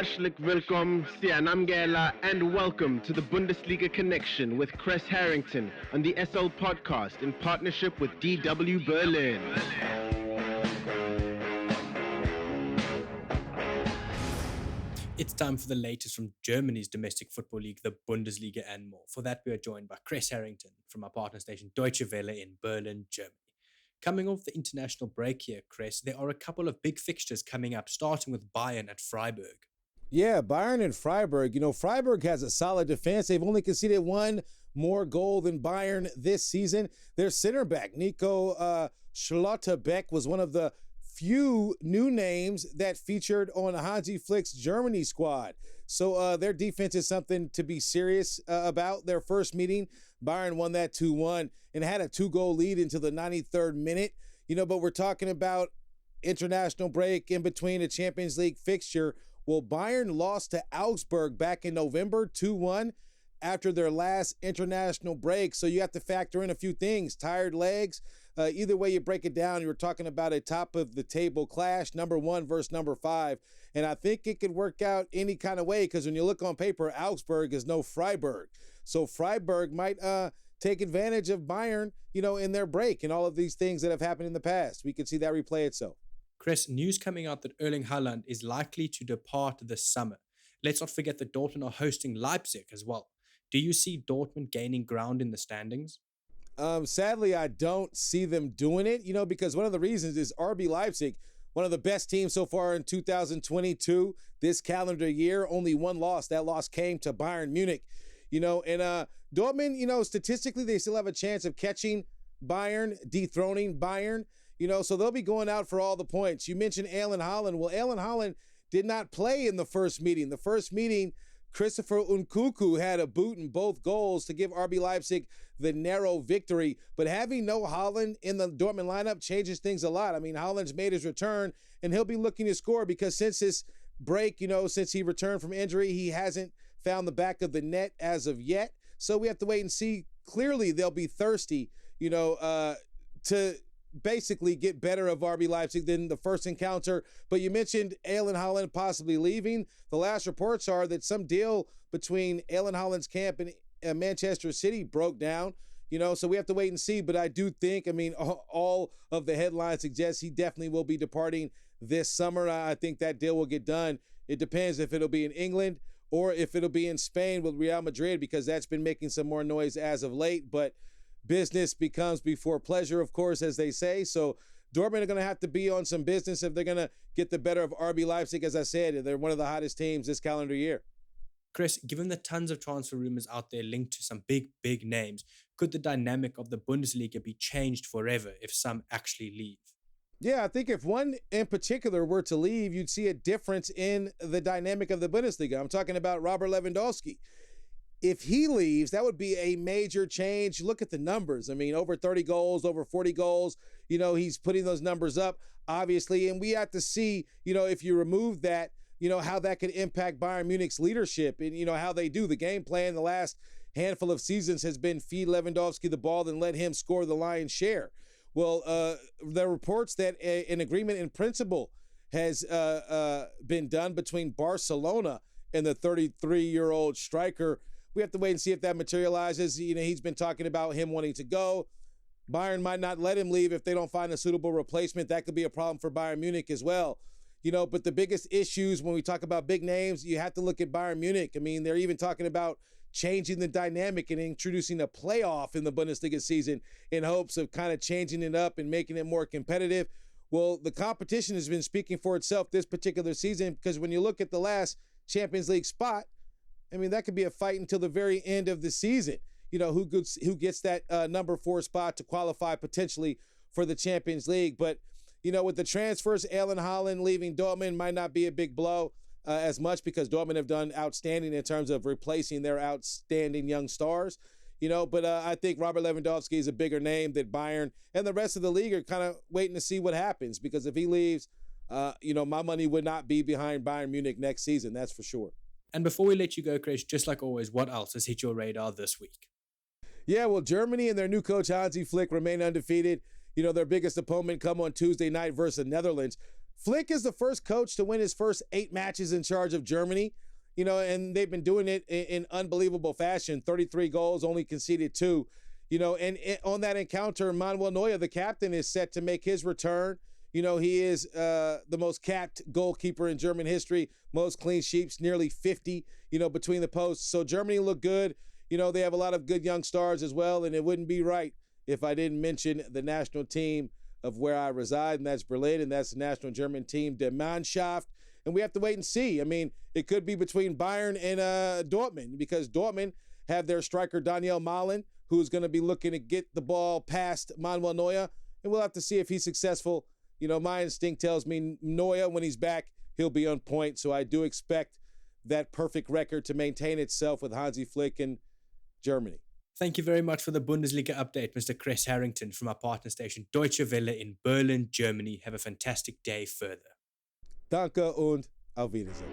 Herzlich willkommen, Sianamgela, and welcome to the Bundesliga Connection with Chris Harrington on the SL Podcast in partnership with DW Berlin. It's time for the latest from Germany's domestic football league, the Bundesliga, and more. For that, we are joined by Chris Harrington from our partner station Deutsche Welle in Berlin, Germany. Coming off the international break here, Chris, there are a couple of big fixtures coming up, starting with Bayern at Freiburg. Yeah, Bayern and Freiburg. You know, Freiburg has a solid defense. They've only conceded one more goal than Bayern this season. Their center back, Nico Schlotterbeck, was one of the few new names that featured on Hansi Flick's Germany squad. So their defense is something to be serious about. Their first meeting, Bayern won that 2-1 and had a 2-goal lead until the 93rd minute. You know, but we're talking about international break in between a Champions League fixture. Well, Bayern lost to Augsburg back in November 2-1 after their last international break. So you have to factor in a few things. Tired legs. Either way you break it down, you're talking about a top-of-the-table clash, number 1 versus number 5. And I think it could work out any kind of way because when you look on paper, Augsburg is no Freiburg. So Freiburg might take advantage of Bayern, you know, in their break and all of these things that have happened in the past. We could see that replay itself. Chris, news coming out that Erling Haaland is likely to depart this summer. Let's not forget that Dortmund are hosting Leipzig as well. Do you see Dortmund gaining ground in the standings? Sadly, I don't see them doing it, you know, because one of the reasons is RB Leipzig, one of the best teams so far in 2022, this calendar year, only one loss. That loss came to Bayern Munich, you know, and Dortmund, you know, statistically, they still have a chance of catching Bayern, dethroning Bayern, you know, so they'll be going out for all the points. You mentioned Erling Haaland. Well, Erling Haaland did not play in the first meeting. The first meeting, Christopher Nkunku had a boot in both goals to give RB Leipzig the narrow victory. But having no Haaland in the Dortmund lineup changes things a lot. I mean, Haaland's made his return, and he'll be looking to score because since his break, you know, since he returned from injury, he hasn't found the back of the net as of yet. So we have to wait and see. Clearly, they'll be thirsty, you know, to basically get better of RB Leipzig than the first encounter. But you mentioned Erling Haaland possibly leaving. The last reports are that some deal between Erling Haaland's camp and Manchester City broke down, you know, so we have to wait and see. But I do think, I mean, all of the headlines suggest he definitely will be departing this summer. I think that deal will get done. It depends if it'll be in England or if it'll be in Spain with Real Madrid, because that's been making some more noise as of late. But business becomes before pleasure, of course, as they say. So Dortmund are going to have to be on some business if they're going to get the better of RB Leipzig. As I said, they're one of the hottest teams this calendar year. Chris, given the tons of transfer rumors out there linked to some big names, could the dynamic of the Bundesliga be changed forever if some actually leave? Yeah, I think if one in particular were to leave, you'd see a difference in the dynamic of the Bundesliga. I'm talking about Robert Lewandowski. If he leaves, that would be a major change. Look at the numbers. I mean, over 30 goals, over 40 goals. You know, he's putting those numbers up, obviously. And we have to see, you know, if you remove that, you know, how that could impact Bayern Munich's leadership and, you know, how they do. The game plan the last handful of seasons has been feed Lewandowski the ball and let him score the lion's share. Well, there are reports that an agreement in principle has been done between Barcelona and the 33-year-old striker. We have to wait and see if that materializes. You know, he's been talking about him wanting to go. Bayern might not let him leave if they don't find a suitable replacement. That could be a problem for Bayern Munich as well. You know, but the biggest issues when we talk about big names, you have to look at Bayern Munich. I mean, they're even talking about changing the dynamic and introducing a playoff in the Bundesliga season in hopes of kind of changing it up and making it more competitive. Well, the competition has been speaking for itself this particular season because when you look at the last Champions League spot, I mean, that could be a fight until the very end of the season. You know, who gets that number 4 spot to qualify potentially for the Champions League. But, you know, with the transfers, Erling Haaland leaving Dortmund might not be a big blow as much because Dortmund have done outstanding in terms of replacing their outstanding young stars. You know, but I think Robert Lewandowski is a bigger name than Bayern. And the rest of the league are kind of waiting to see what happens because if he leaves, you know, my money would not be behind Bayern Munich next season. That's for sure. And before we let you go, Chris, just like always, what else has hit your radar this week? Yeah, well, Germany and their new coach, Hansi Flick, remain undefeated. You know, their biggest opponent come on Tuesday night versus the Netherlands. Flick is the first coach to win his first 8 matches in charge of Germany, and they've been doing it in unbelievable fashion. 33 goals, only conceded 2, and on that encounter, Manuel Neuer, the captain, is set to make his return. He is the most capped goalkeeper in German history, most clean sheets, nearly 50, between the posts. So Germany look good. They have a lot of good young stars as well, and it wouldn't be right if I didn't mention the national team of where I reside, and that's Berlin, and that's the national German team, Der Mannschaft. And we have to wait and see. I mean, it could be between Bayern and Dortmund, because Dortmund have their striker Daniel Malen, who's going to be looking to get the ball past Manuel Neuer, and we'll have to see if he's successful. My instinct tells me Neuer, when he's back, he'll be on point. So I do expect that perfect record to maintain itself with Hansi Flick and Germany. Thank you very much for the Bundesliga update, Mr. Chris Harrington from our partner station Deutsche Welle in Berlin, Germany. Have a fantastic day further. Danke und auf Wiedersehen.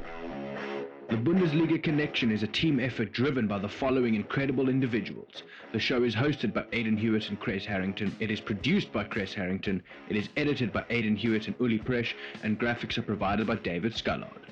The Bundesliga Connection is a team effort driven by the following incredible individuals. The show is hosted by Aidan Hewitt and Chris Harrington. It is produced by Chris Harrington. It is edited by Aidan Hewitt and Uli Presch, and graphics are provided by David Scullard.